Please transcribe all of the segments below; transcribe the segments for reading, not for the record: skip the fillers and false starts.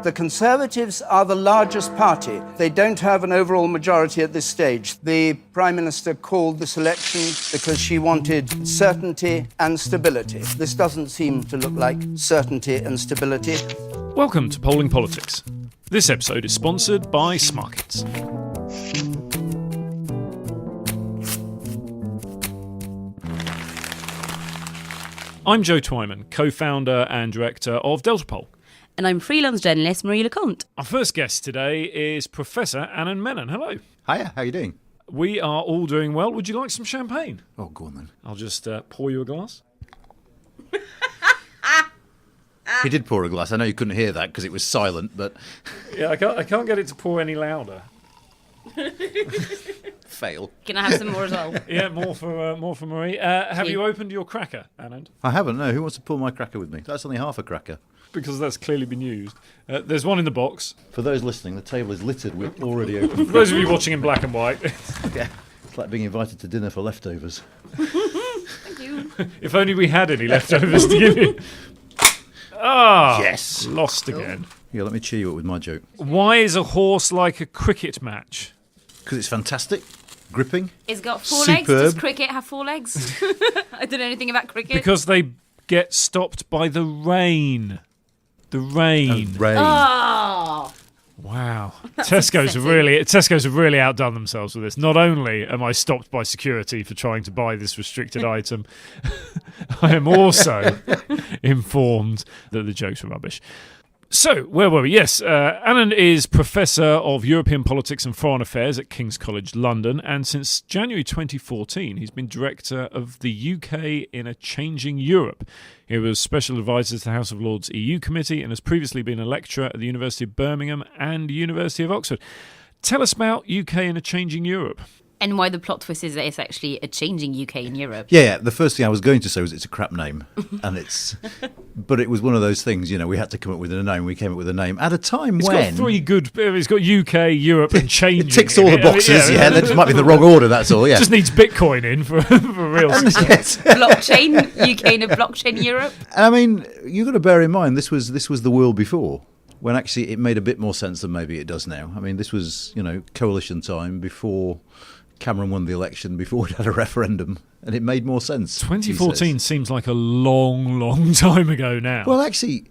The Conservatives are the largest party. They don't have an overall majority at this stage. The Prime Minister called this election because she wanted certainty and stability. This doesn't seem to look like certainty and stability. Welcome to Polling Politics. This episode is sponsored by SmartKids. I'm Joe Twyman, co-founder and director of Delta Poll. And I'm freelance journalist Marie Leconte. Our first guest today is Professor Anand Menon. Hello. Hiya, how are you doing? We are all doing well. Would you like some champagne? Oh, go on then. I'll just pour you a glass. He did pour a glass. I know you couldn't hear that because it was silent, but... Yeah, I can't get it to pour any louder. Fail. Can I have some more as well? Yeah, more for Marie. Have you opened your cracker, Anand? I haven't, no. Who wants to pull my cracker with me? That's only half a cracker. Because that's clearly been used. There's one in the box. For those listening, the table is littered with already open. For those of you watching in black and white. Yeah, it's like being invited to dinner for leftovers. Thank you. If only we had any leftovers to give you. Ah, yes. Lost again. Yeah, let me cheer you up with my joke. Why is a horse like a cricket match? Because it's fantastic, gripping. It's got four Superb. legs. Does cricket have four legs? I don't know anything about cricket. Because they get stopped by the rain. The rain. Rain. Oh, Wow. Tesco's have really outdone themselves with this. Not only am I stopped by security for trying to buy this restricted item, I am also informed that the jokes are rubbish. So, where were we? Yes, Anand is Professor of European Politics and Foreign Affairs at King's College London, and since January 2014, he's been Director of the UK in a Changing Europe. He was Special Advisor to the House of Lords EU Committee and has previously been a lecturer at the University of Birmingham and University of Oxford. Tell us about UK in a Changing Europe. and why the plot twist is that it's actually a changing UK and Europe. Yeah, the first thing I was going to say was it's a crap name, but it was one of those things. You know, we had to come up with a name. We came up with a name at a time It's when got three good. It's got UK, Europe, and changing. it ticks all the boxes. Yeah, that just might be in the wrong order. That's all. Yeah, Just needs Bitcoin in for real. Yes. Blockchain, UK and a blockchain Europe. I mean, you've got to bear in mind this was the world before, when actually it made a bit more sense than maybe it does now. I mean, this was, coalition time before Cameron won the election, before we'd had a referendum, and it made more sense. 2014 seems like a long, long time ago now. Well, actually,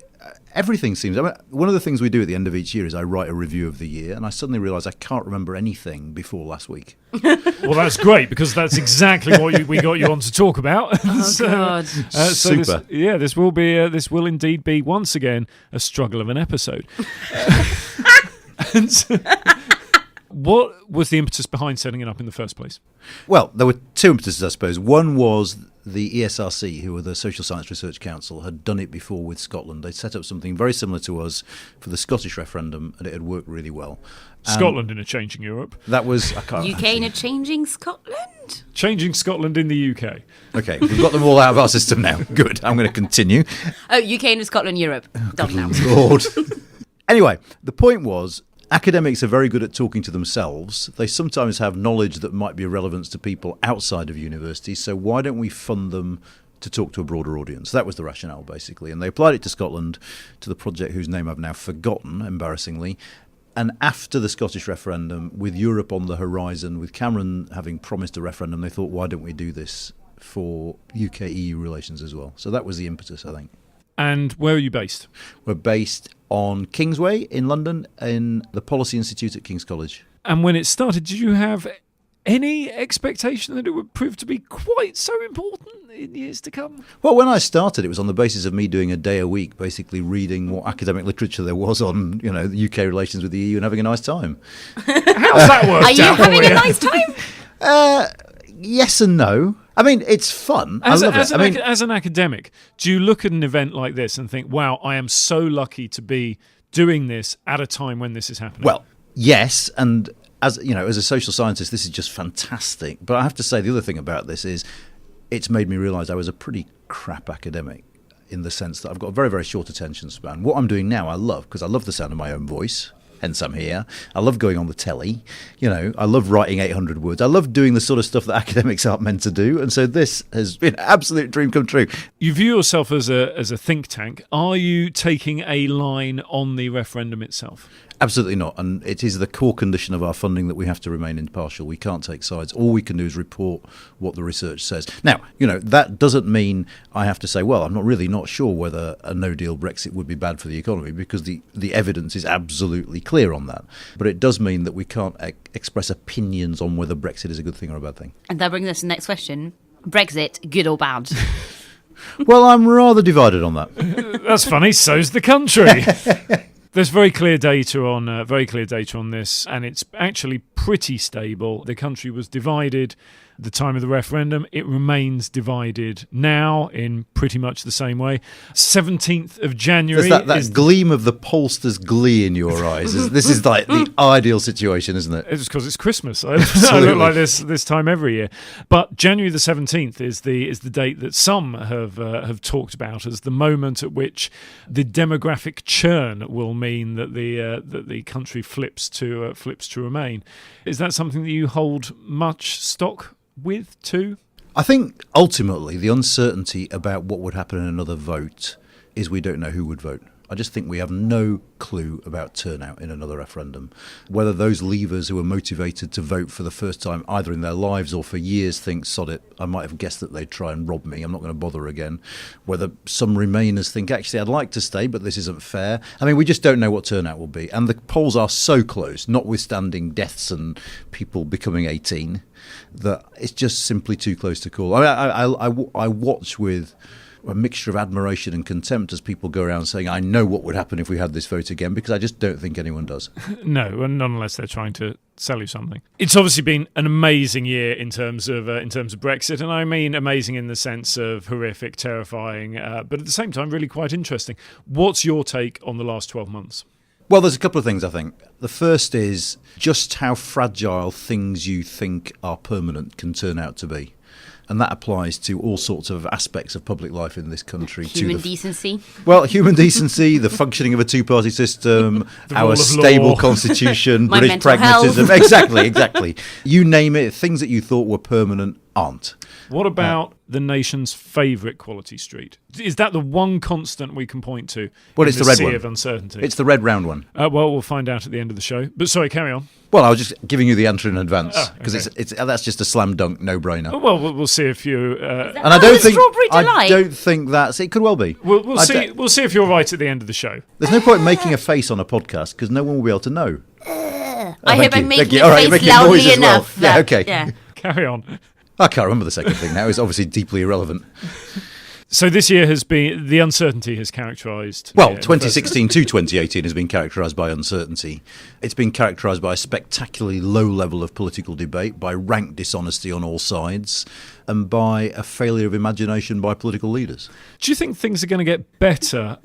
everything seems... I mean, one of the things we do at the end of each year is I write a review of the year, and I suddenly realise I can't remember anything before last week. Well, that's great, because that's exactly what we got you on to talk about. Oh, God. Super. This will indeed be, once again, a struggle of an episode. What was the impetus behind setting it up in the first place? Well, there were two impetuses, I suppose. One was the ESRC, who were the Social Science Research Council, had done it before with Scotland. They'd set up something very similar to us for the Scottish referendum, and it had worked really well. Scotland in a changing Europe. That was... UK in a changing Scotland? Changing Scotland in the UK. Okay, we've got them all out of our system now. Good, I'm going to continue. Oh, UK and Scotland, Europe. Done now. Lord. Anyway, the point was... academics are very good at talking to themselves. They sometimes have knowledge that might be of relevance to people outside of universities, so why don't we fund them to talk to a broader audience? That was the rationale, basically. And they applied it to Scotland, to the project whose name I've now forgotten, embarrassingly. And after the Scottish referendum, with Europe on the horizon, with Cameron having promised a referendum, they thought, why don't we do this for UK-EU relations as well? So that was the impetus, I think. And where are you based? We're based on Kingsway in London, in the Policy Institute at King's College. And when it started, did you have any expectation that it would prove to be quite so important in years to come? Well, when I started, it was on the basis of me doing a day a week, basically reading what academic literature there was on, the UK relations with the EU and having a nice time. How's that worked out? Are you having a nice time? Yes and no. I mean, it's fun. I love it. As an academic, do you look at an event like this and think, wow, I am so lucky to be doing this at a time when this is happening? Well, yes, and as a social scientist, this is just fantastic. But I have to say, the other thing about this is it's made me realise I was a pretty crap academic, in the sense that I've got a very, very short attention span. What I'm doing now, I love, because I love the sound of my own voice. hence I'm here. I love going on the telly. I love writing 800 words. I love doing the sort of stuff that academics aren't meant to do. And so this has been an absolute dream come true. You view yourself as a think tank. Are you taking a line on the referendum itself? Absolutely not. And it is the core condition of our funding that we have to remain impartial. We can't take sides. All we can do is report what the research says. Now, that doesn't mean I have to say, well, I'm really not sure whether a no-deal Brexit would be bad for the economy, because the evidence is absolutely clear on that. But it does mean that we can't express opinions on whether Brexit is a good thing or a bad thing. And that brings us to the next question. Brexit, good or bad? Well, I'm rather divided on that. That's funny. So's the country. There's very clear data on this, and it's actually pretty stable. The country was divided at the time of the referendum. It remains divided now in pretty much the same way. 17th of January. There's that gleam of the pollster's glee in your eyes. This is like the ideal situation, isn't it? It's because it's Christmas. I look like this time every year. But January the 17th is the date that some have talked about as the moment at which the demographic churn will mean that the country flips to remain. Is that something that you hold much stock with too? I think ultimately the uncertainty about what would happen in another vote is we don't know who would vote. I just think we have no clue about turnout in another referendum. Whether those leavers who are motivated to vote for the first time, either in their lives or for years, think, sod it, I might have guessed that they'd try and rob me, I'm not going to bother again. Whether some Remainers think, actually, I'd like to stay, but this isn't fair. I mean, we just don't know what turnout will be. And the polls are so close, notwithstanding deaths and people becoming 18, that it's just simply too close to call. I watch with a mixture of admiration and contempt as people go around saying, I know what would happen if we had this vote again, because I just don't think anyone does. No, and not unless they're trying to sell you something. It's obviously been an amazing year in terms of Brexit, and I mean amazing in the sense of horrific, terrifying, but at the same time really quite interesting. What's your take on the last 12 months? Well, there's a couple of things, I think. The first is just how fragile things you think are permanent can turn out to be. And that applies to all sorts of aspects of public life in this country. Human decency. Well, human decency, the functioning of a two-party system, our stable constitution, My British mental pragmatism. health. Exactly. You name it, things that you thought were permanent aren't. What about the nation's favourite quality street? Is that the one constant we can point to? Well, it's the red sea one. Of uncertainty. It's the red round one. Well, we'll find out at the end of the show. But sorry, carry on. Well, I was just giving you the answer in advance because okay. that's just a slam dunk, no-brainer. Well, we'll see if you. And I don't think that's. It could well be. We'll see. We'll see if you're right at the end of the show. There's no point making a face on a podcast because no one will be able to know. I hope I'm making All right, a face making loudly noise as well. enough. Yeah, okay. Yeah. Carry on. I can't remember the second thing now. It's obviously deeply irrelevant. So this year has been, the uncertainty has characterised. Well, 2016 to 2018 has been characterised by uncertainty. It's been characterised by a spectacularly low level of political debate, by rank dishonesty on all sides, and by a failure of imagination by political leaders. Do you think things are going to get better?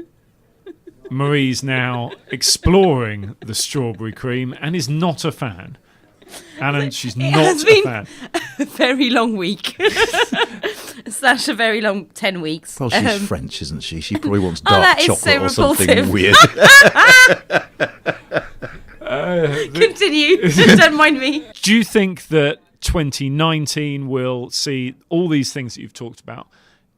Marie's now exploring the strawberry cream and is not a fan. Anand, she's not a fan. A very long week. / a very long 10 weeks. Well, she's French, isn't she? She probably wants Oh, dark that is chocolate so or something repulsive. weird. Continue. Don't mind me. Do you think that 2019 will see all these things that you've talked about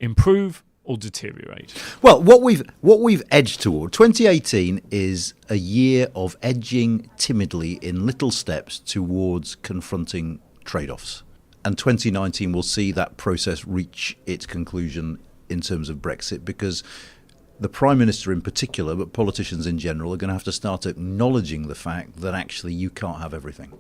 improve or deteriorate? Well, what we've edged toward, 2018 is a year of edging timidly in little steps towards confronting trade-offs. And 2019 will see that process reach its conclusion in terms of Brexit, because the Prime Minister in particular, but politicians in general, are going to have to start acknowledging the fact that actually you can't have everything.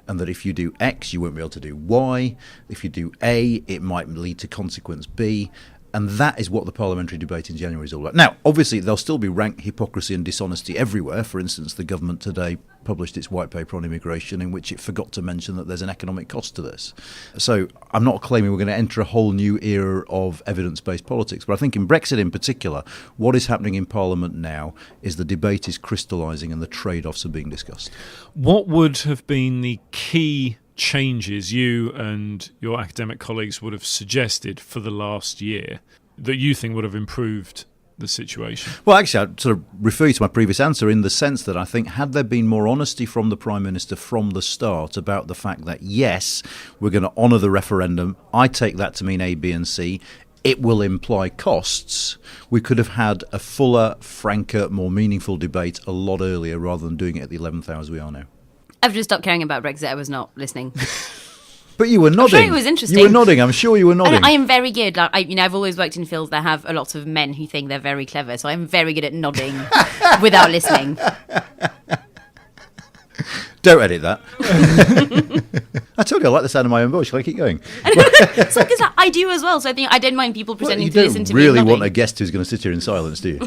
And that if you do X, you won't be able to do Y. If you do A, it might lead to consequence B. And that is what the parliamentary debate in January is all about. Now, obviously, there'll still be rank hypocrisy and dishonesty everywhere. For instance, the government today published its white paper on immigration in which it forgot to mention that there's an economic cost to this. So I'm not claiming we're going to enter a whole new era of evidence-based politics. But I think in Brexit in particular, what is happening in Parliament now is the debate is crystallising and the trade-offs are being discussed. What would have been the key changes you and your academic colleagues would have suggested for the last year that you think would have improved the situation? Well, actually, I'd sort of refer you to my previous answer in the sense that I think had there been more honesty from the Prime Minister from the start about the fact that, yes, we're going to honour the referendum, I take that to mean A, B and C, it will imply costs, we could have had a fuller, franker, more meaningful debate a lot earlier rather than doing it at the 11th hour as we are now. I've just stopped caring about Brexit. I was not listening. But you were nodding. I'm sure it was interesting. You were nodding. I'm sure you were nodding. I am very good. Like, I've always worked in fields that have a lot of men who think they're very clever, so I'm very good at nodding without listening. Don't edit that. I told you I like the sound of my own voice. Shall I keep going? It's like, 'cause I do as well, so I think I don't mind people pretending to listen to me. You don't and really want a nodding. guest who's going to sit here in silence, do you?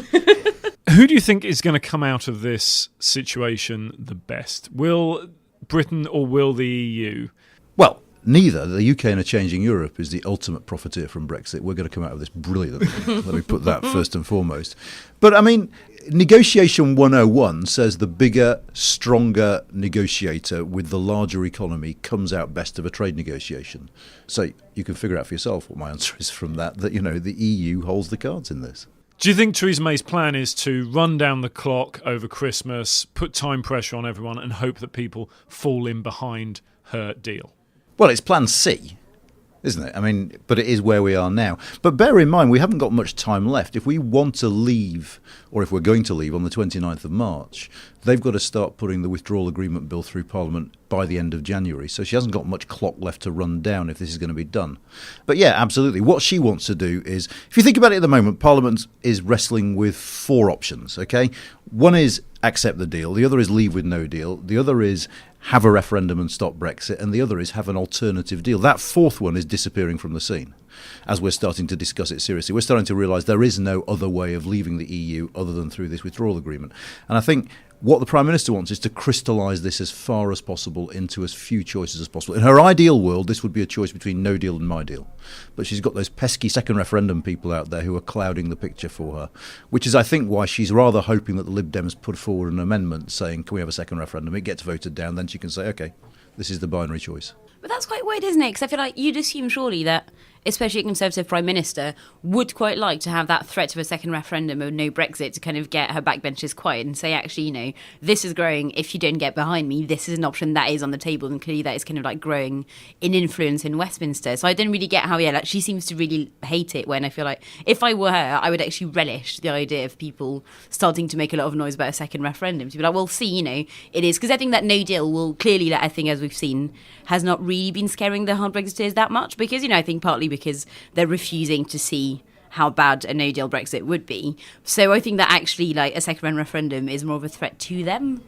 Who do you think is going to come out of this situation the best? Will Britain or will the EU? Well, neither. The UK and a changing Europe is the ultimate profiteer from Brexit. We're going to come out of this brilliantly. Let me put that first and foremost. But, I mean, Negotiation 101 says the bigger, stronger negotiator with the larger economy comes out best of a trade negotiation. So you can figure out for yourself what my answer is from that, the EU holds the cards in this. Do you think Theresa May's plan is to run down the clock over Christmas, put time pressure on everyone and hope that people fall in behind her deal? Well, it's plan C, isn't it? I mean, but it is where we are now. But bear in mind, we haven't got much time left. If we want to leave, or if we're going to leave on the 29th of March, they've got to start putting the withdrawal agreement bill through Parliament by the end of January. So she hasn't got much clock left to run down if this is going to be done. But yeah, absolutely. What she wants to do is, if you think about it at the moment, Parliament is wrestling with 4 options, okay? One is accept the deal. The other is leave with no deal. The other is have a referendum and stop Brexit. And the other is have an alternative deal. That 4th one is disappearing from the scene as we're starting to discuss it seriously. We're starting to realise there is no other way of leaving the EU other than through this withdrawal agreement. And I think what the Prime Minister wants is to crystallise this as far as possible into as few choices as possible. In her ideal world, this would be a choice between no deal and my deal. But she's got those pesky second referendum people out there who are clouding the picture for her, which is, I think, why she's rather hoping that the Lib Dems put forward an amendment saying, can we have a second referendum? It gets voted down, then she can say, OK, this is the binary choice. But that's quite weird, isn't it? Because I feel like you'd assume surely that, especially a Conservative Prime Minister, would quite like to have that threat of a second referendum of no Brexit to kind of get her backbenchers quiet and say, actually, this is growing. If you don't get behind me, this is an option that is on the table. And clearly that is kind of like growing in influence in Westminster. So I don't really get how, she seems to really hate it when I feel like if I were her, I would actually relish the idea of people starting to make a lot of noise about a second referendum. To be like, well, see, it is. Because I think that no deal will clearly, I think, as we've seen, has not really been scaring the hard Brexiteers that much. Because, I think partly because they're refusing to see how bad a no-deal Brexit would be. So I think that actually, a second referendum is more of a threat to them.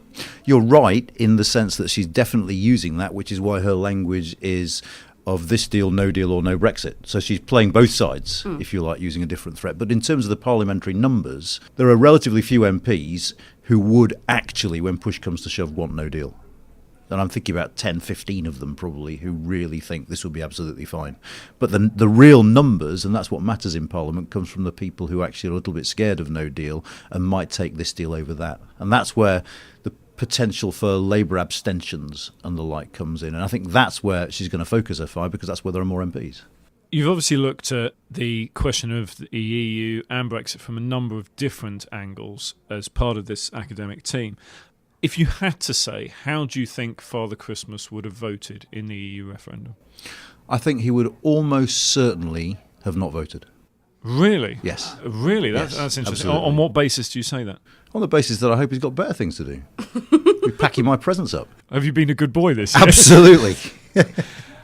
You're right in the sense that she's definitely using that, which is why her language is of this deal, no deal or no Brexit. So she's playing both sides, if you like, using a different threat. But in terms of the parliamentary numbers, there are relatively few MPs who would actually, when push comes to shove, want no deal. And I'm thinking about 10, 15 of them probably who really think this will be absolutely fine. But the real numbers, and that's what matters in Parliament, comes from the people who actually are a little bit scared of no deal and might take this deal over that. And that's where the potential for Labour abstentions and the like comes in. And I think that's where she's going to focus her fire, because that's where there are more MPs. You've obviously looked at the question of the EU and Brexit from a number of different angles as part of this academic team. If you had to say, how do you think Father Christmas would have voted in the EU referendum? I think he would almost certainly have not voted. Really? Yes. Really? That's interesting. On what basis do you say that? On the basis that I hope he's got better things to do. Be packing my presents up. Have you been a good boy this year? Absolutely.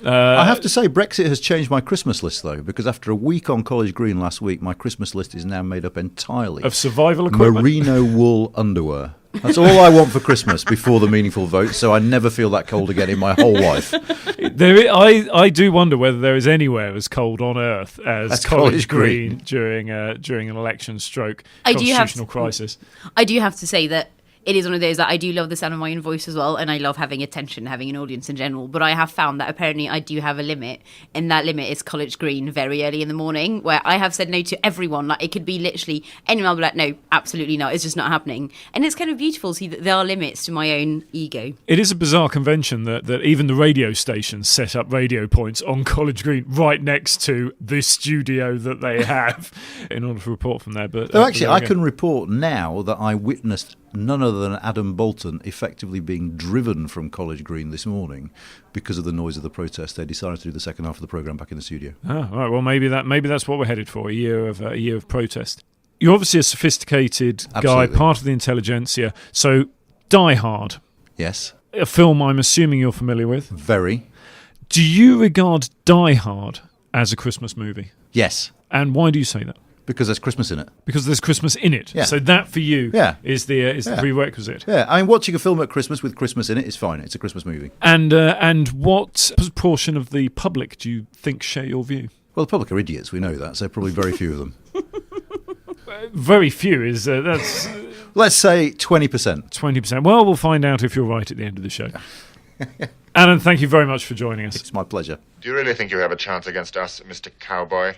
I have to say, Brexit has changed my Christmas list, though, because after a week on College Green last week, my Christmas list is now made up entirely of survival equipment. Merino wool underwear. That's all I want for Christmas before the meaningful vote, so I never feel that cold again in my whole life. I do wonder whether there is anywhere as cold on earth as That's College Green during an election stroke constitutional crisis. I do have to say that it is one of those that I do love the sound of my own voice as well, and I love having attention, having an audience in general. But I have found that apparently I do have a limit, and that limit is College Green very early in the morning, where I have said no to everyone. Like, it could be literally anyone. I'll be like, no, absolutely not. It's just not happening. And it's kind of beautiful to see that there are limits to my own ego. It is a bizarre convention that even the radio stations set up radio points on College Green right next to the studio that they have in order to report from there. But Though actually, I can report now that I witnessed none other than Adam Bolton effectively being driven from College Green this morning because of the noise of the protest. They decided to do the second half of the programme back in the studio. Oh, right. Well, maybe that's what we're headed for, a year of protest. You're obviously a sophisticated Absolutely. guy, part of the intelligentsia. So, Die Hard, Yes, a film I'm assuming you're familiar with. very. Do you regard Die Hard as a Christmas movie? Yes, And why do you say that? because there's Christmas in it. Because there's Christmas in it. Yeah. So that for you Yeah. is the Yeah. prerequisite. Yeah, I mean, watching a film at Christmas with Christmas in it is fine. It's a Christmas movie. And what proportion of the public do you think share your view? Well, the public are idiots, we know that, so probably very few of them. Very few is that's Let's say 20%. 20%. Well, we'll find out if you're right at the end of the show. Anand, thank you very much for joining us. It's my pleasure. Do you really think you have a chance against us, Mr. Cowboy?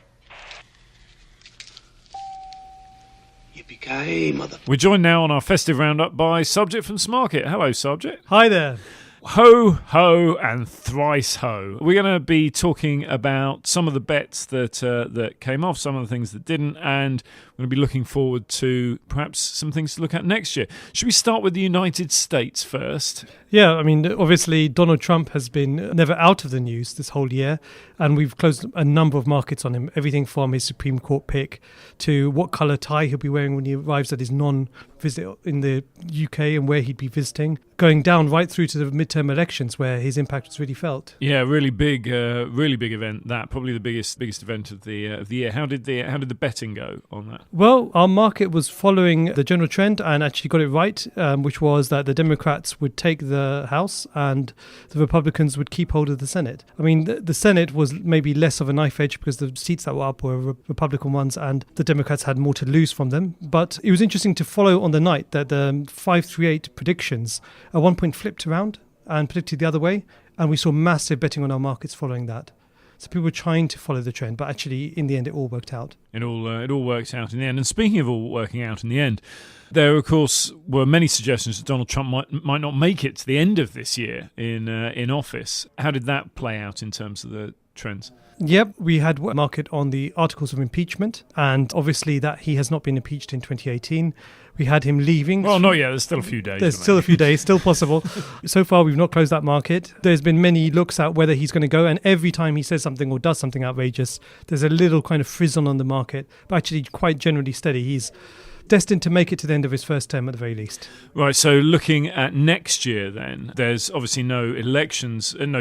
Yippee-ki-yay, mother... We're joined now on our festive roundup by Sarbjit from Smarket. Hello, Sarbjit. Hi there. Ho, ho, and thrice ho. We're going to be talking about some of the bets that came off, some of the things that didn't, and we're going to be looking forward to perhaps some things to look at next year. Should we start with the United States first? Yeah, I mean, obviously, Donald Trump has been never out of the news this whole year, and we've closed a number of markets on him. Everything from his Supreme Court pick to what colour tie he'll be wearing when he arrives at his non-visit in the UK and where he'd be visiting, going down right through to the midterm elections where his impact was really felt. Yeah, really big event. That probably the biggest event of the year. How did the betting go on that? Well, our market was following the general trend and actually got it right, which was that the Democrats would take the House and the Republicans would keep hold of the Senate. I mean, the Senate was maybe less of a knife edge because the seats that were up were Republican ones and the Democrats had more to lose from them. But it was interesting to follow on the night that the 538 predictions at one point flipped around and predicted the other way, and we saw massive betting on our markets following that. So people were trying to follow the trend, but actually, in the end, it all worked out. It all worked out in the end. And speaking of all working out in the end, there, of course, were many suggestions that Donald Trump might not make it to the end of this year in office. How did that play out in terms of the trends? Yep, we had a market on the articles of impeachment, and obviously that he has not been impeached in 2018. We had him leaving. Well, not yet. There's still a few days. There's still a few days, still possible. So far, we've not closed that market. There's been many looks at whether he's going to go, and every time he says something or does something outrageous, there's a little kind of frizzle on the market, but actually quite generally steady. He's destined to make it to the end of his first term at the very least. Right, so looking at next year then, there's obviously no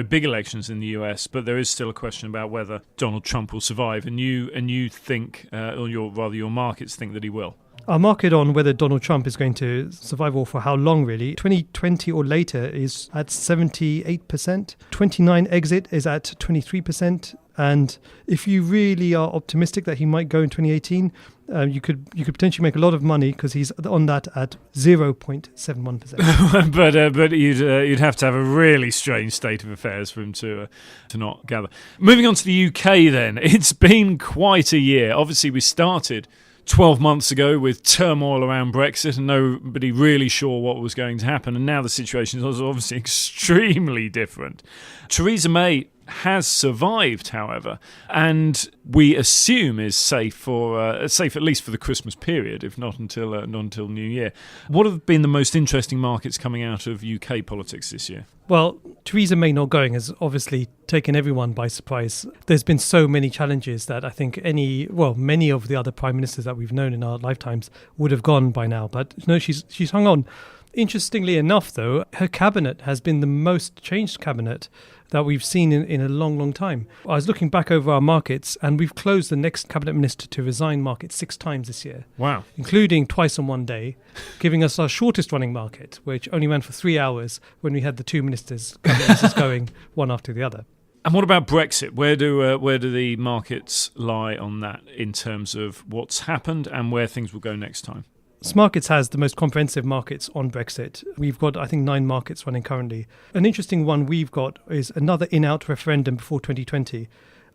big elections in the US, but there is still a question about whether Donald Trump will survive, and you think, or your markets think that he will. Our market on whether Donald Trump is going to survive or for how long really, 2020 or later is at 78%, 29 exit is at 23%, and if you really are optimistic that he might go in 2018, you could potentially make a lot of money because he's on that at 0.71%. but you'd have to have a really strange state of affairs for him to not gather. Moving on to the UK then, it's been quite a year. Obviously, we started 12 months ago with turmoil around Brexit and nobody really sure what was going to happen. And now the situation is obviously extremely different. Theresa May has survived, however, and we assume is safe at least for the Christmas period, if not until New Year. What have been the most interesting markets coming out of UK politics this year? Well, Theresa May not going has obviously taken everyone by surprise. There's been so many challenges that I think many of the other prime ministers that we've known in our lifetimes would have gone by now. But no, she's hung on. Interestingly enough, though, her cabinet has been the most changed cabinet that we've seen in a long, long time. I was looking back over our markets, and we've closed the next cabinet minister to resign market 6 times this year. Wow. Including twice on one day, giving us our shortest running market, which only ran for 3 hours when we had the 2 cabinet ministers going one after the other. And what about Brexit? Where do the markets lie on that in terms of what's happened and where things will go next time? Smarkets has the most comprehensive markets on Brexit. We've got, I think, 9 markets running currently. An interesting one we've got is another in-out referendum before 2020.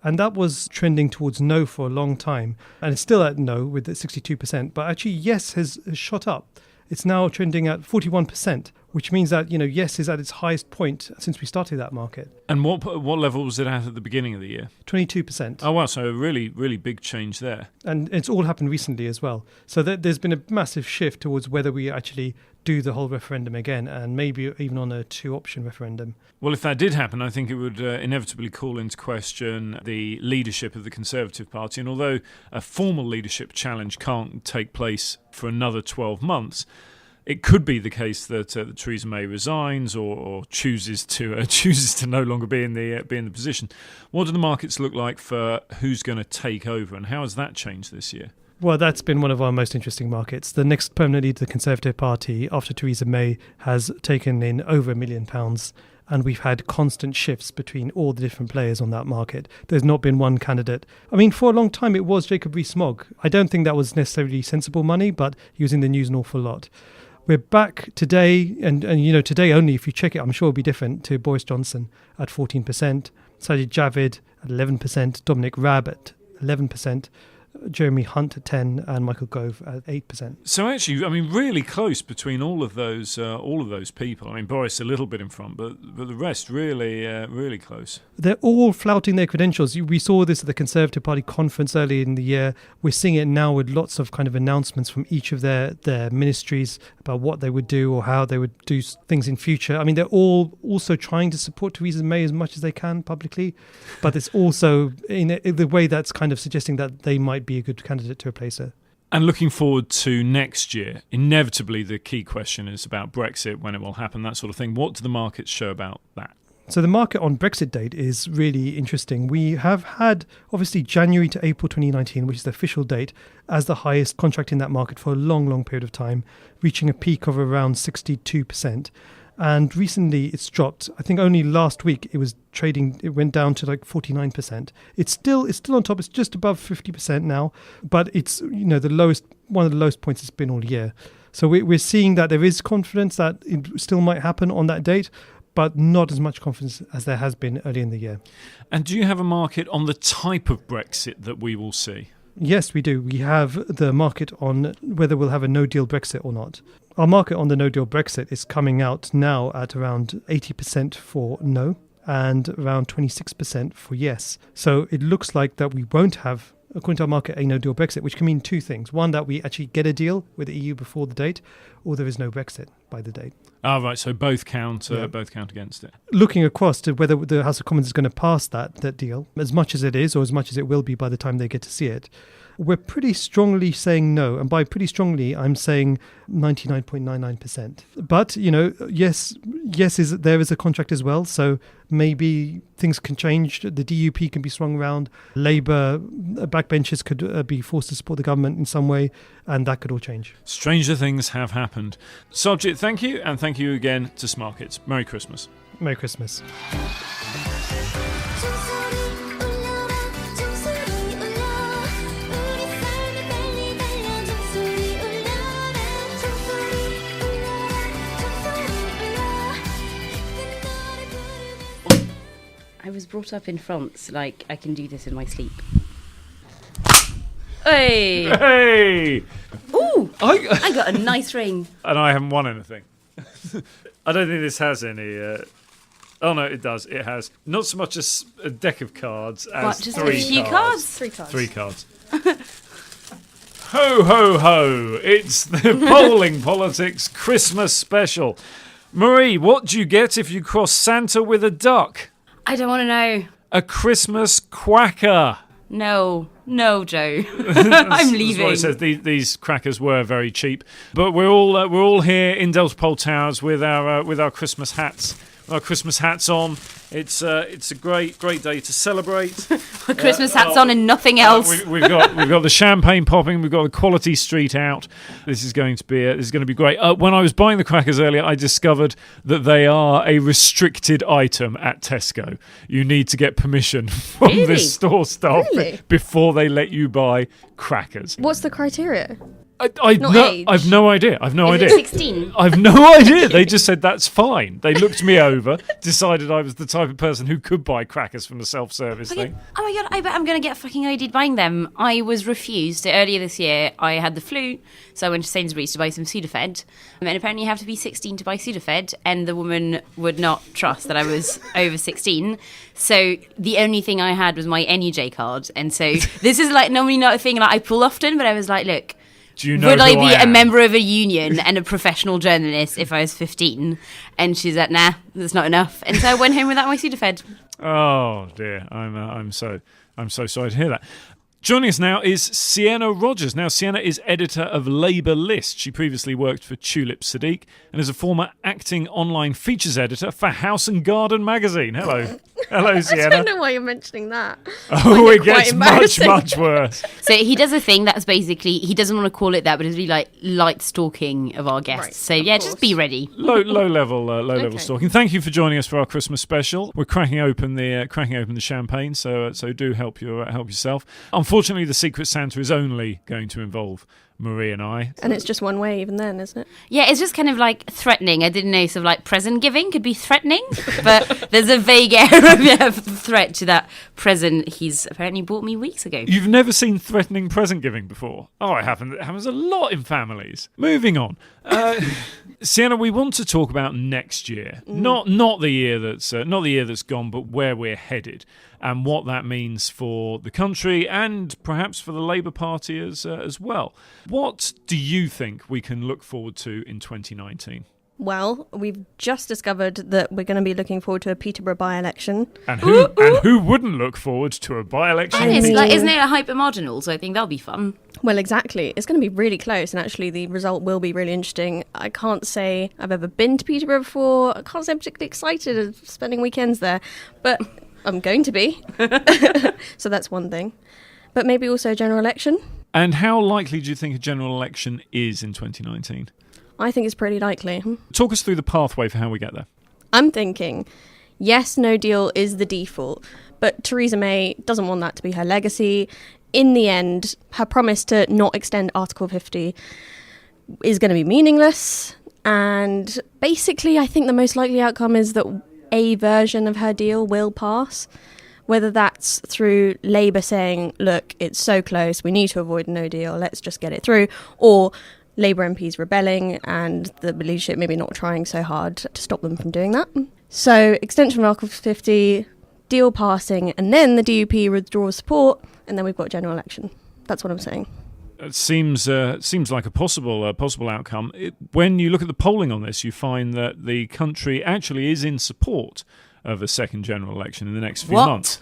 And that was trending towards no for a long time. And it's still at no with 62%. But actually, yes has shot up. It's now trending at 41%, which means that, yes is at its highest point since we started that market. And what level was it at the beginning of the year? 22%. Oh, wow. So a really, really big change there. And it's all happened recently as well. So there's been a massive shift towards whether we actually do the whole referendum again, and maybe even on a 2-option referendum. Well, if that did happen, I think it would inevitably call into question the leadership of the Conservative Party. And although a formal leadership challenge can't take place for another 12 months, it could be the case that Theresa May resigns or chooses to no longer be in the position. What do the markets look like for who's going to take over, and how has that changed this year? Well, that's been one of our most interesting markets. The next permanent leader of the Conservative Party, after Theresa May, has taken in over £1 million, and we've had constant shifts between all the different players on that market. There's not been one candidate. I mean, for a long time, it was Jacob Rees-Mogg. I don't think that was necessarily sensible money, but he was in the news an awful lot. We're back today, and today only, if you check it, I'm sure it'll be different, to Boris Johnson at 14%, Sajid Javid at 11%, Dominic Raab at 11%, Jeremy Hunt at 10%, and Michael Gove at 8%. So actually, I mean, really close between all of those people. I mean, Boris a little bit in front, but the rest really close. They're all flouting their credentials. We saw this at the Conservative Party conference earlier in the year. We're seeing it now with lots of kind of announcements from each of their ministries about what they would do or how they would do things in future. I mean, they're all also trying to support Theresa May as much as they can publicly, but it's also in the way that's kind of suggesting that they might be a good candidate to replace her. And looking forward to next year, inevitably the key question is about Brexit, when it will happen, that sort of thing. What do the markets show about that? So the market on Brexit date is really interesting. We have had, obviously, January to April 2019, which is the official date, as the highest contract in that market for a long, long period of time, reaching a peak of around 62%. And recently it's dropped. I think only last week it went down to like 49%. It's still on top. It's just above 50% now, but it's one of the lowest points it's been all year. So we're seeing that there is confidence that it still might happen on that date, but not as much confidence as there has been early in the year. And do you have a market on the type of Brexit that we will see? Yes, we do. We have the market on whether we'll have a no-deal Brexit or not. Our market on the no-deal Brexit is coming out now at around 80% for no and around 26% for yes. So it looks like that we won't have, according to our market, a no-deal Brexit, which can mean two things. One, that we actually get a deal with the EU before the date, or there is no Brexit by the date. Ah, right. So both count against it. Looking across to whether the House of Commons is going to pass that deal, as much as it is, or as much as it will be by the time they get to see it, we're pretty strongly saying no. And by pretty strongly, I'm saying 99.99%. But, yes, there is a contract as well. So maybe things can change. The DUP can be swung around. Labour backbenchers could be forced to support the government in some way. And that could all change. Stranger things have happened. Sarbjit, thank you. And thank you again to Smarkets. Merry Christmas. Merry Christmas. I was brought up in France, like I can do this in my sleep. Hey! Hey! Ooh! I got a nice ring. And I haven't won anything. I don't think this has any... Oh, no, it does. It has not so much as a deck of cards as just three a few cards? 3 cards. 3 cards. Ho, ho, ho. It's the Polling Politics Christmas special. Marie, what do you get if you cross Santa with a duck? I don't want to know. A Christmas quacker. No, Joe. I'm That's leaving. what it says. These crackers were very cheap, but we're all here in Delta Pole Towers with our Christmas hats. Our Christmas hats on. It's a great day to celebrate. Christmas hats on and nothing else. We've got the champagne popping. We've got the quality street out. This is going to be great. When I was buying the crackers earlier, I discovered that they are a restricted item at Tesco. You need to get permission from Really? the store staff Really? before they let you buy crackers. What's the criteria? I've no idea. I've no idea. 16? I've no idea. They just said that's fine. They looked me over, decided I was the type of person who could buy crackers from the self-service thing. Oh my god, I bet I'm going to get fucking ID'd buying them. I was refused. Earlier this year, I had the flu, so I went to Sainsbury's to buy some Sudafed. And apparently you have to be 16 to buy Sudafed, and the woman would not trust that I was over 16. So the only thing I had was my NUJ card. And so this is like normally not a thing like I pull often, but I was like, look, do you know would I who be I a am? member of a union and a professional journalist if I was 15? And she's like, nah, that's not enough. And so I went home without my Sudafed. Oh dear, I'm so sorry to hear that. Joining us now is Sienna Rodgers. Now, Sienna is editor of LabourList. She previously worked for Tulip Sadiq and is a former acting online features editor for House and Garden magazine. Hello. Hello, Sienna. I don't know why you're mentioning that. Oh, it gets much worse. So he does a thing that's basically, he doesn't want to call it that, but it's really like light stalking of our guests. Right, so yeah, just be ready. Low level Okay. stalking. Thank you for joining us for our Christmas special. We're cracking open the champagne, so do help yourself. Unfortunately, the Secret Santa is only going to involve Marie and I. And it's just one way even then, isn't it? Yeah, it's just kind of like threatening. I didn't know sort of like present giving could be threatening, but there's a vague air of threat to that present he's apparently bought me weeks ago. You've never seen threatening present giving before? Oh, it happens a lot in families. Moving on. Sienna, we want to talk about next year, not the year that's gone, but where we're headed and what that means for the country and perhaps for the Labour Party as well. What do you think we can look forward to in 2019? Well, we've just discovered that we're going to be looking forward to a Peterborough by-election. And who wouldn't look forward to a by-election? And it's like, isn't it a hyper-marginal? So I think that'll be fun. Well, exactly. It's going to be really close, and actually the result will be really interesting. I can't say I've ever been to Peterborough before. I can't say I'm particularly excited of spending weekends there, but I'm going to be. So that's one thing. But maybe also a general election. And how likely do you think a general election is in 2019? I think it's pretty likely. Talk us through the pathway for how we get there. I'm thinking, yes, no deal is the default, but Theresa May doesn't want that to be her legacy. In the end, her promise to not extend Article 50 is going to be meaningless. And basically, I think the most likely outcome is that a version of her deal will pass. Whether that's through Labour saying, look, it's so close, we need to avoid no deal, let's just get it through, or Labour MPs rebelling and the leadership maybe not trying so hard to stop them from doing that. So extension of Article 50, deal passing, and then the DUP withdraws support, and then we've got a general election. That's what I'm saying. It seems like a possible outcome. When you look at the polling on this, you find that the country actually is in support of a second general election in the next few months.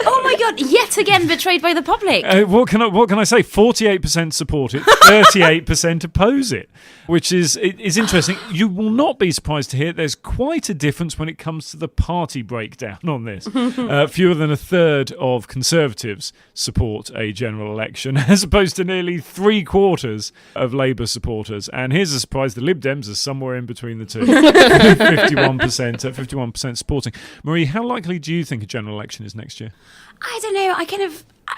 Oh my god, yet again betrayed by the public. What can I say? 48% support it, 38% oppose it, which is interesting. You will not be surprised to hear there's quite a difference when it comes to the party breakdown on this. Fewer than a third of Conservatives support a general election, as opposed to nearly 3/4 of Labour supporters. And here's a surprise: the Lib Dems are somewhere in between the two, 51% supporting. Marie, how likely do you think a general election is next year? I don't know.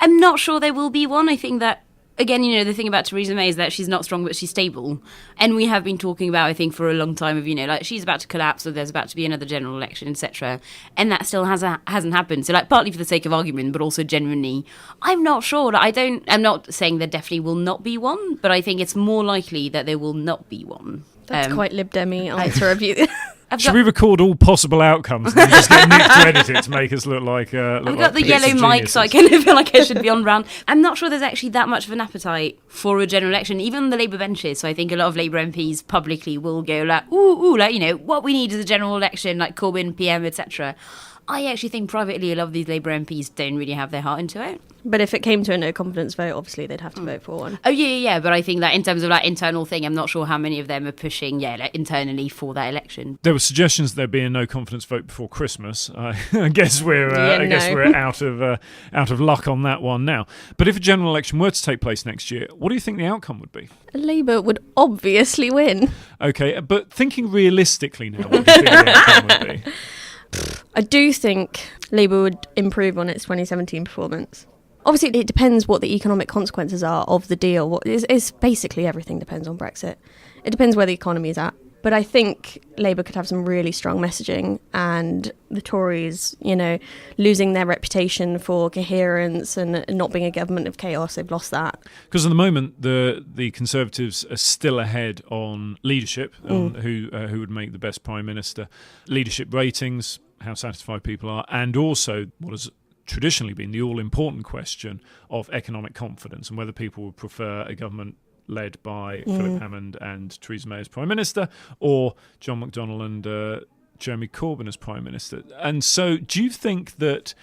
I'm not sure there will be one. I think that, again, the thing about Theresa May is that she's not strong, but she's stable. And we have been talking about, I think, for a long time of, like she's about to collapse or there's about to be another general election, etc. And that still hasn't happened. So, like, partly for the sake of argument, but also genuinely, I'm not sure. I'm not saying there definitely will not be one, but I think it's more likely that there will not be one. That's quite Lib Demi answer of you. Should we record all possible outcomes and then just get Nick to edit it to make us look like I've got the yellow mic, so I kind of feel like I should be on round. I'm not sure there's actually that much of an appetite for a general election, even on the Labour benches. So I think a lot of Labour MPs publicly will go like, ooh, like, what we need is a general election, like Corbyn, PM, etc. I actually think privately a lot of these Labour MPs don't really have their heart into it. But if it came to a no confidence vote, obviously they'd have to vote for one. Oh, yeah. But I think that in terms of like internal thing, I'm not sure how many of them are pushing, like, internally for that election. There were suggestions there being a no confidence vote before Christmas. I guess we're out of luck on that one now. But if a general election were to take place next year, what do you think the outcome would be? Labour would obviously win. Okay, but thinking realistically now, what do you think the outcome would be? I do think Labour would improve on its 2017 performance. Obviously, it depends what the economic consequences are of the deal. It's basically everything depends on Brexit. It depends where the economy is at. But I think Labour could have some really strong messaging, and the Tories, losing their reputation for coherence and not being a government of chaos, they've lost that. Because at the moment, the Conservatives are still ahead on leadership, on who would make the best Prime Minister, leadership ratings, how satisfied people are, and also what has traditionally been the all-important question of economic confidence and whether people would prefer a government led by Philip Hammond and Theresa May as Prime Minister, or John McDonnell and Jeremy Corbyn as Prime Minister. And so do you think that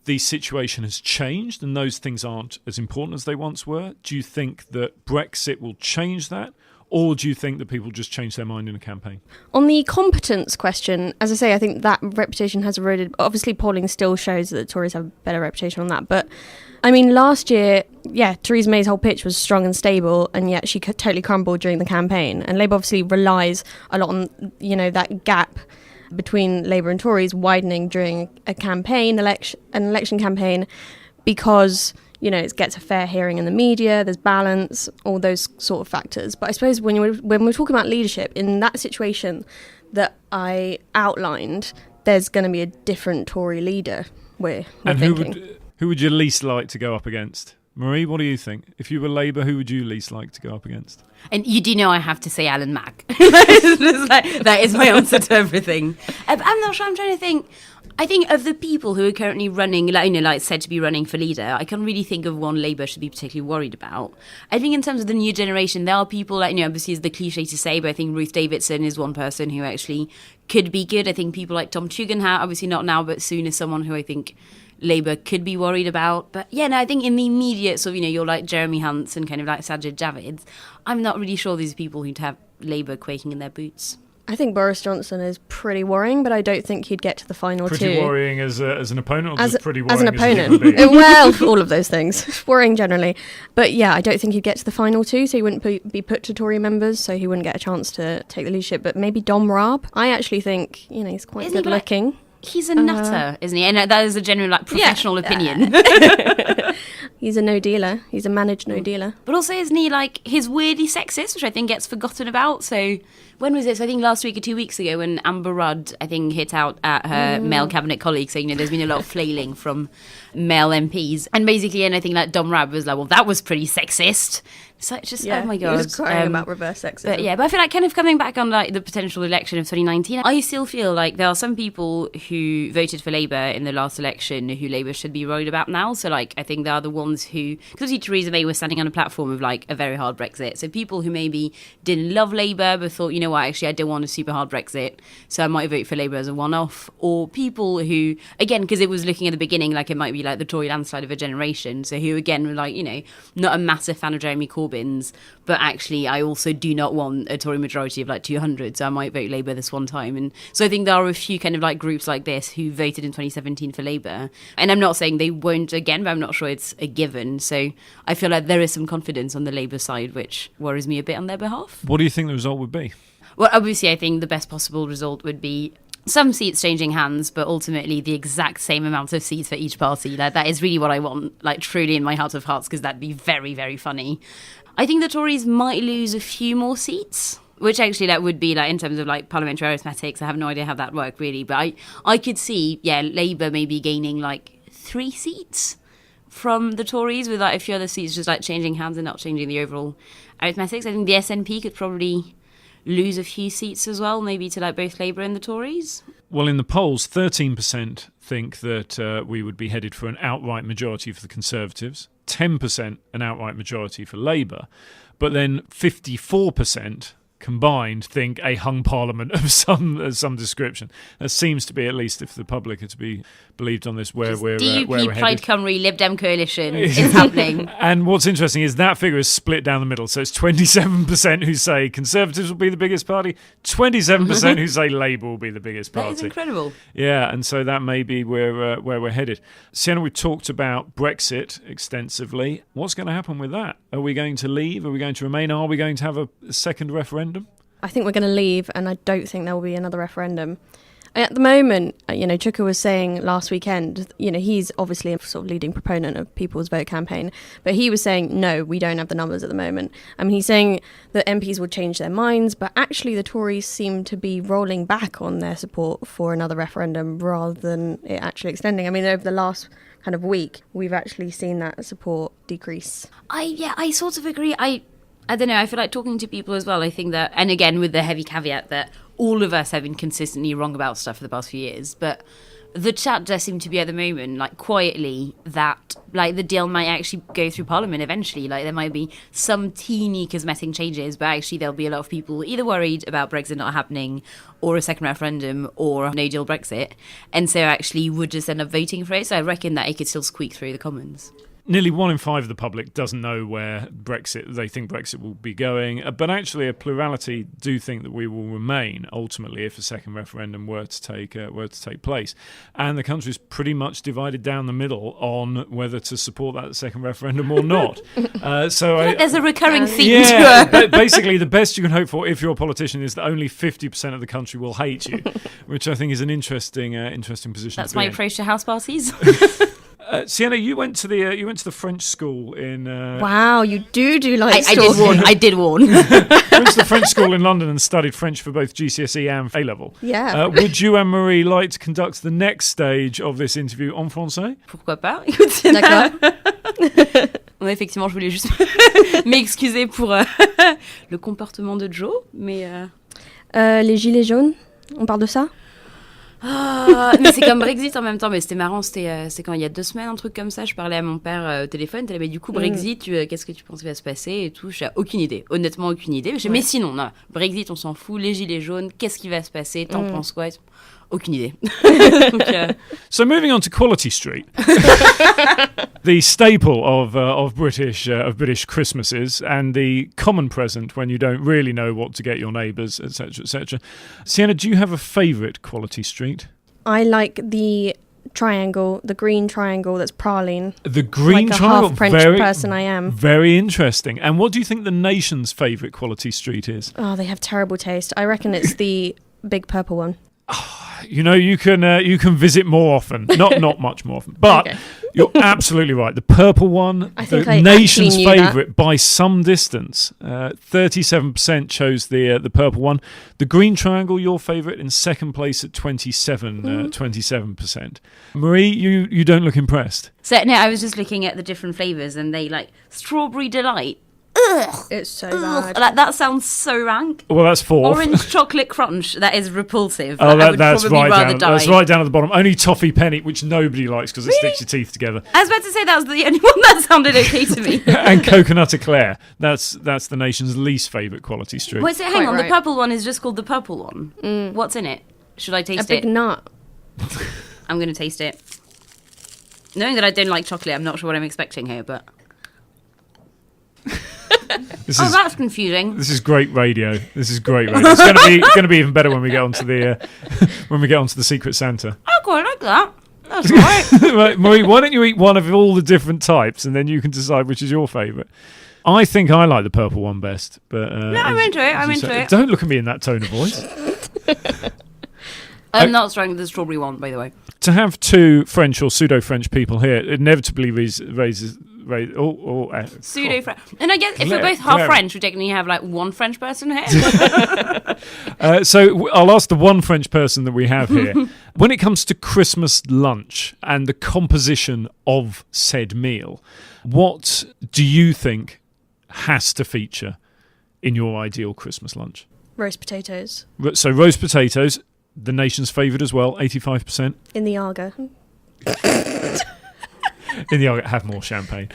the situation has changed and those things aren't as important as they once were? Do you think that Brexit will change that? Or do you think that people just change their mind in a campaign? On the competence question, as I say, I think that reputation has eroded. Obviously, polling still shows that the Tories have a better reputation on that. But, last year, Theresa May's whole pitch was strong and stable, and yet she totally crumbled during the campaign. And Labour obviously relies a lot on, that gap between Labour and Tories widening during a campaign, an election campaign, because it gets a fair hearing in the media, there's balance, all those sort of factors. But I suppose when we're talking about leadership, in that situation that I outlined, there's going to be a different Tory leader, we're thinking. Who would you least like to go up against? Marie, what do you think? If you were Labour, who would you least like to go up against? And you do know I have to say Alan Mack. That is my answer to everything. I'm not sure. I'm trying to think. I think of the people who are currently running, said to be running for leader, I can't really think of one Labour should be particularly worried about. I think in terms of the new generation, there are people, obviously it's the cliche to say, but I think Ruth Davidson is one person who actually could be good. I think people like Tom Tugendhat, obviously not now, but soon, is someone who I think Labour could be worried about. But I think in the immediate sort of, you're like Jeremy Hunts and kind of like Sajid Javid, I'm not really sure these people who'd have Labour quaking in their boots. I think Boris Johnson is pretty worrying, but I don't think he'd get to the final two. Pretty worrying as an opponent, or as, just pretty worrying as an opponent? Well, all of those things. Worrying generally. But I don't think he'd get to the final two, so he wouldn't be put to Tory members, so he wouldn't get a chance to take the leadership. But maybe Dom Raab. I actually think, he's quite good looking. He's a nutter, isn't he? And that is a genuine professional opinion. He's a no-dealer. He's a managed no-dealer. But also, isn't he he's weirdly sexist, which I think gets forgotten about. So when was this? I think last week or 2 weeks ago, when Amber Rudd, I think, hit out at her male cabinet colleague. So, there's been a lot of flailing from male MPs. And basically, and I think Dom Raab was like, well, that was pretty sexist. So it's just, oh my God. He was crying about reverse sexism. But I feel like kind of coming back on the potential election of 2019, I still feel like there are some people who voted for Labour in the last election who Labour should be worried about now. So I think there are the ones who, because Theresa May was standing on a platform of a very hard Brexit. So people who maybe didn't love Labour but thought, actually I don't want a super hard Brexit, so I might vote for Labour as a one-off. Or people who, again, because it was looking at the beginning like it might be the Tory landslide of a generation. So who again were not a massive fan of Jeremy Corbyn's, but actually I also do not want a Tory majority of 200, so I might vote Labour this one time. And so I think there are a few kind of groups like this who voted in 2017 for Labour, and I'm not saying they won't again, but I'm not sure it's a given. So I feel like there is some confidence on the Labour side, which worries me a bit on their behalf. What do you think the result would be? Well, obviously I think the best possible result would be some seats changing hands, but ultimately the exact same amount of seats for each party. That is really what I want, truly in my heart of hearts, because that'd be very, very funny. I think the Tories might lose a few more seats, which actually that would be in terms of parliamentary arithmetics. I have no idea how that worked really, but I could see, Labour maybe gaining 3 seats from the Tories, with a few other seats just changing hands and not changing the overall arithmetics. I think the SNP could probably lose a few seats as well, maybe to both Labour and the Tories. Well, in the polls, 13% think that we would be headed for an outright majority for the Conservatives, 10% an outright majority for Labour, but then 54% combined think a hung parliament of some description. That seems to be, at least if the public are to be believed on this, where we're DUP, where we're Plaid headed. Cymru, Lib Dem coalition is happening. And what's interesting is that figure is split down the middle. So it's 27% who say Conservatives will be the biggest party, 27% who say Labour will be the biggest party. That is incredible. Yeah, and so that may be where we're headed. Sienna, we've talked about Brexit extensively. What's going to happen with that? Are we going to leave? Are we going to remain? Are we going to have a second referendum? I think we're going to leave, and I don't think there will be another referendum. At the moment, Chuka was saying last weekend, he's obviously a sort of leading proponent of People's Vote campaign, but he was saying, no, we don't have the numbers at the moment. I mean, he's saying that MPs will change their minds, but actually the Tories seem to be rolling back on their support for another referendum rather than it actually extending. I mean, over the last kind of week, we've actually seen that support decrease. I sort of agree. I don't know, I feel like talking to people as well, I think that, and again with the heavy caveat that all of us have been consistently wrong about stuff for the past few years, but the chat does seem to be at the moment, like, quietly, that, like, the deal might actually go through Parliament eventually. Like, there might be some teeny cosmetic changes, but actually there'll be a lot of people either worried about Brexit not happening, or a second referendum, or no deal Brexit, and so actually would just end up voting for it. So I reckon that it could still squeak through the Commons. Nearly 1 in 5 of the public doesn't know where they think Brexit will be going, but actually a plurality do think that we will remain ultimately if a second referendum were to take place, and the country's pretty much divided down the middle on whether to support that second referendum or not. There's a recurring theme to Yeah, basically the best you can hope for if you're a politician is that only 50% of the country will hate you, which I think is an interesting position. That's my approach to house parties. Sienna, you went to the French school in. Wow, you do like I did warn. Went to the French school in London and studied French for both GCSE and A level. Yeah. Would you and Marie like to conduct the next stage of this interview en français? Pourquoi pas? Écoute, c'est D'accord. Ouais, effectivement, je voulais juste m'excuser pour le comportement de Joe, mais. Les gilets jaunes, on parle de ça? Mais c'est comme Brexit en même temps, mais c'était marrant, c'est quand il y a 2 semaines, un truc comme ça, je parlais à mon père au téléphone, mais du coup Brexit, qu'est-ce que tu penses va se passer et tout, j'ai aucune idée, honnêtement aucune idée, mais sinon, non, Brexit on s'en fout, les gilets jaunes, qu'est-ce qui va se passer, t'en penses quoi? Aucune idée. Donc, So moving on to Quality Street, the staple of British Christmases and the common present when you don't really know what to get your neighbours, etc., etc. Sienna, do you have a favourite Quality Street? I like the triangle, the green triangle that's praline. The green like triangle, a half French person I am. Very interesting. And what do you think the nation's favourite Quality Street is? Oh, they have terrible taste. I reckon it's the big purple one. You know, you can visit more often, not much more often, but Okay. You're absolutely right. The purple one, I think the I nation's actually knew favourite by some distance. 37% chose the purple one. The green triangle, your favourite, in second place at 27%. Marie, you don't look impressed. so no, I was just looking at the different flavours, and they like strawberry delight. Ugh, It's so bad. like that sounds so rank. Well, that's fourth. Orange chocolate crunch, that is repulsive. Oh, I would that's probably right rather down. die. That's right down at the bottom. Only toffee penny, which nobody likes because it sticks your teeth together. I was about to say that was the only one that sounded okay to me. And coconut eclair. That's the nation's least favourite Quality Street. Wait, so hang Quite on, right. the purple one is just called the purple one. What's in it? Should I A taste big it? nut. I'm going to taste it. Knowing that I don't like chocolate, I'm not sure what I'm expecting here, but... This Oh, is that's confusing. this is great radio. It's going to be even better when we get onto the Secret Santa. I quite like that. That's all right. Right, Marie, why don't you eat one of all the different types and then you can decide which is your favourite? I think I like the purple one best, but I'm into it, I'm into it. Don't look at me in that tone of voice. I'm not strong with the strawberry one, by the way. To have two French or pseudo-French people here inevitably raises Pseudo-French. And I guess if we're both half Claire. French, we technically have like one French person here. So I'll ask the one French person that we have here. When it comes to Christmas lunch and the composition of said meal, what do you think has to feature in your ideal Christmas lunch? Roast potatoes. So roast potatoes, the nation's favourite as well, 85%. In the Arga. In the have more champagne.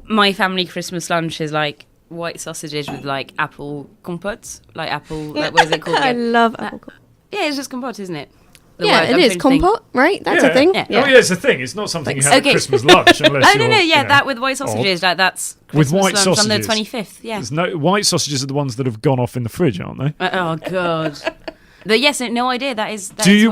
My family Christmas lunch is like white sausages with like apple compotes. Like apple, like, what is it called I again? love apple compote. Yeah, it's just compote, isn't it? The Yeah, word it I'm is. trying to think. Compote, right? That's a thing. Yeah. Oh yeah, it's a thing. It's not something you have Okay. at Christmas lunch unless Oh, you're, no, you yeah, know, that with white sausages, like that's With Christmas white lunch sausages. on the 25th, yeah. There's no white sausages are the ones that have gone off in the fridge, aren't they? Oh, God. But yes, no idea, that is... Do you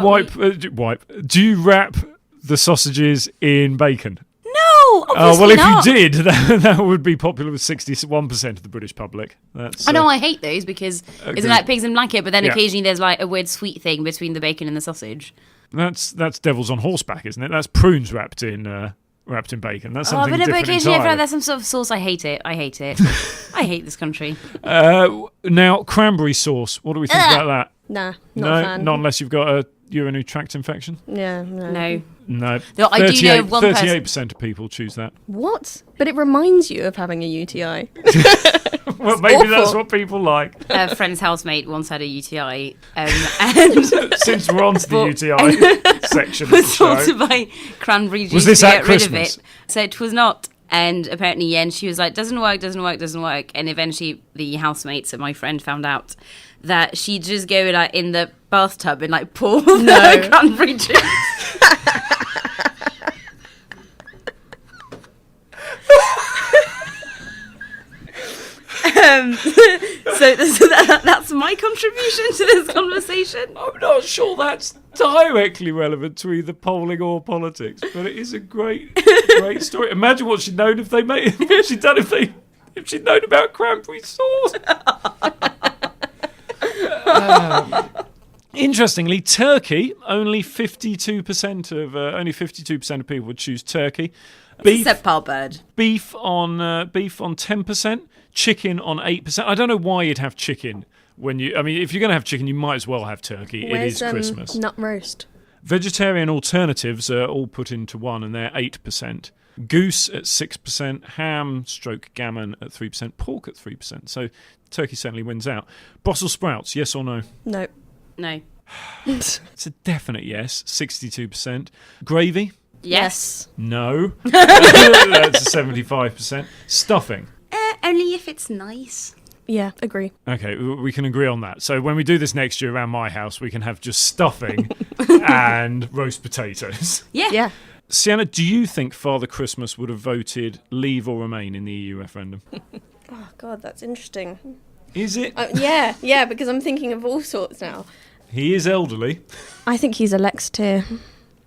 wrap the sausages in bacon? No! No, obviously well, if not. you did, that would be popular with 61% of the British public. That's, I know I hate those because agreed. it's like pigs in blanket, but then Yeah. occasionally there's like a weird sweet thing between the bacon and the sausage. That's devils on horseback, isn't it? That's prunes wrapped in bacon. That's something But different occasionally I feel like entirely. there's some sort of sauce. I hate it. I hate it. I hate this country. Now, cranberry sauce. What do we think about that? Nah, No, not a fan. not unless you've got a urinary tract infection. Yeah, no. No. No. Though I do know one person- 38% of people choose that. What? But it reminds you of having a UTI. Well, maybe awful. that's what people like. A friend's housemate once had a UTI, and Since we're on to the Well, UTI section of the was show. told to buy cranberry juice Was this to at get rid of Christmas? it. So it was not. And apparently, yeah, and she was like, doesn't work. And eventually the housemates and my friend found out that she'd just go like in the bathtub and like pour the cranberry juice. So that's my contribution to this conversation. I'm not sure that's directly relevant to either polling or politics, but it is a great story. Imagine what she'd known if they made. What she'd done if she'd known about cranberry sauce. Interestingly, Turkey only 52% of people would choose Turkey. Except Pal Bird. Beef on 10%, chicken on 8%. I don't know why you'd have chicken when you. I mean, if you're going to have chicken, you might as well have turkey. Where's, it is Christmas. Nut roast. Vegetarian alternatives are all put into one, and they're 8%. Goose at 6%, ham/gammon at 3%, pork at 3%. So turkey certainly wins out. Brussels sprouts, yes or no? No. No. It's a definite yes, 62%. Gravy, Yes. no. That's 75%. Stuffing. Only if it's nice. Yeah, agree. Okay, we can agree on that. So when we do this next year around my house, we can have just stuffing and roast potatoes. Yeah. Yeah. Sienna, do you think Father Christmas would have voted leave or remain in the EU referendum? Oh, God, that's interesting. Is it? Yeah, because I'm thinking of all sorts now. He is elderly. I think he's a Lexiteer.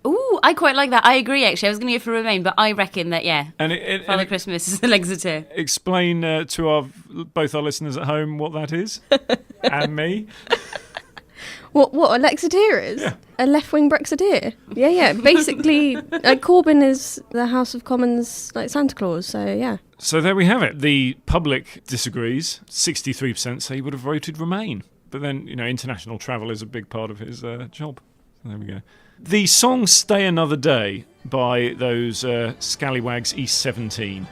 Ooh, I quite like that. I agree, actually. I was going to go for Remain, but I reckon that, yeah, And Father Christmas is an Exeter. explain to both our listeners at home what that is, and me. What a Lexiteer is? Yeah. A left-wing Brexiteer? Yeah. Basically, Corbyn is the House of Commons, like Santa Claus, so yeah. So there we have it. The public disagrees. 63% say he would have voted Remain. But then, international travel is a big part of his job. So there we go. The song Stay Another Day by those scallywags East 17.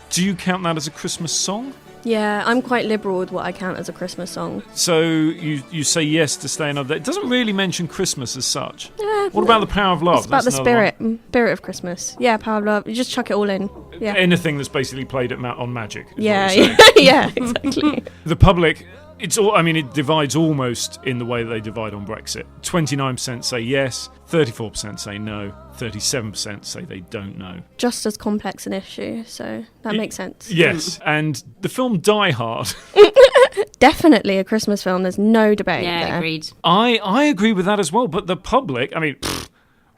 Do you count that as a Christmas song? Yeah, I'm quite liberal with what I count as a Christmas song. So you say yes to Stay Another Day. It doesn't really mention Christmas as such. Yeah, What about the Power of Love? It's about That's the another spirit of Christmas. Yeah, Power of Love. You just chuck it all in. one. Yeah. Anything that's basically played on Magic. is what Yeah, you're saying. yeah, exactly. The public, it divides almost in the way that they divide on Brexit. 29% say yes, 34% say no, 37% say they don't know. Just as complex an issue, so that makes sense. Yes, and the film Die Hard, Definitely a Christmas film. There's no debate Yeah, there. agreed. I agree with that as well, but the public,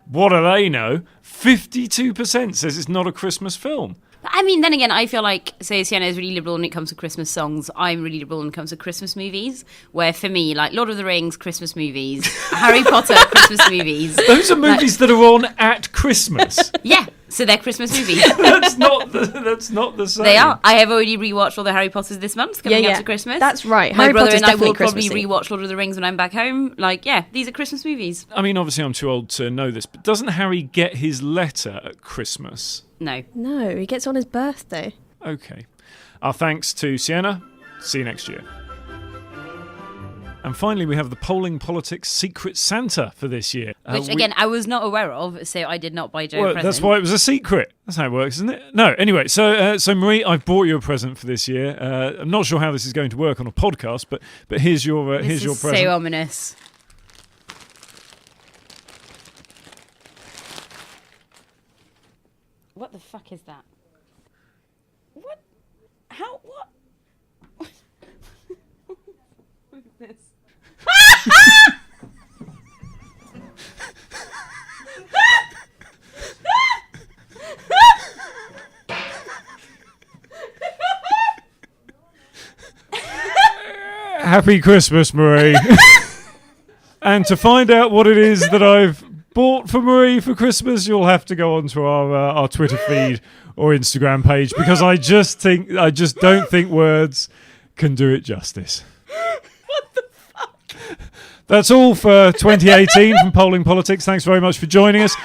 what do they know? 52% says it's not a Christmas film. But I mean, then again, I feel like, say, Sienna is really liberal when it comes to Christmas songs. I'm really liberal when it comes to Christmas movies, where for me, like Lord of the Rings, Christmas movies, Harry Potter, Christmas movies. Those are movies that are on at Christmas. Yeah, so they're Christmas movies. That's not the same. They are. I have already rewatched all the Harry Potters this month coming up to Christmas. That's right. My Harry brother Potter's and I will definitely probably Christmassy. rewatch Lord of the Rings when I'm back home. Like, yeah, these are Christmas movies. I mean, obviously I'm too old to know this, but doesn't Harry get his letter at Christmas? No. No, he gets on his birthday. Okay. Our thanks to Sienna. See you next year. And finally, we have the Polling Politics Secret Santa for this year. Which, again, I was not aware of, so I did not buy Joe a Well, present. that's why it was a secret. That's how it works, isn't it? No, anyway, so Marie, I've bought you a present for this year. I'm not sure how this is going to work on a podcast, but here's your This is present. so ominous. What the fuck is that? What? How? What? What is this? Happy Christmas, Marie. And to find out what it is that I've bought for Marie for Christmas, you'll have to go onto our Twitter feed or Instagram page, because I just don't think words can do it justice. What the fuck? That's all for 2018 from Polling Politics. Thanks very much for joining us.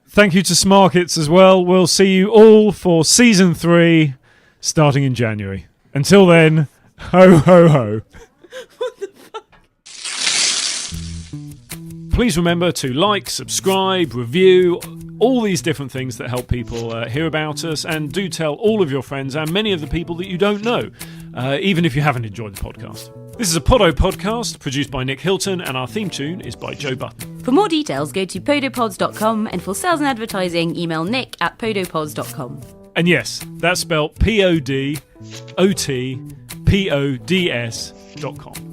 Thank you to Smarkets as well. We'll see you all for season 3 starting in January. Until then, ho ho ho. Please remember to like, subscribe, review, all these different things that help people hear about us, and do tell all of your friends and many of the people that you don't know, even if you haven't enjoyed the podcast. This is a Poddo podcast produced by Nick Hilton, and our theme tune is by Joe Button. For more details, go to podopods.com, and for sales and advertising, email nick@podopods.com. And yes, that's spelled PODOTPODS.com.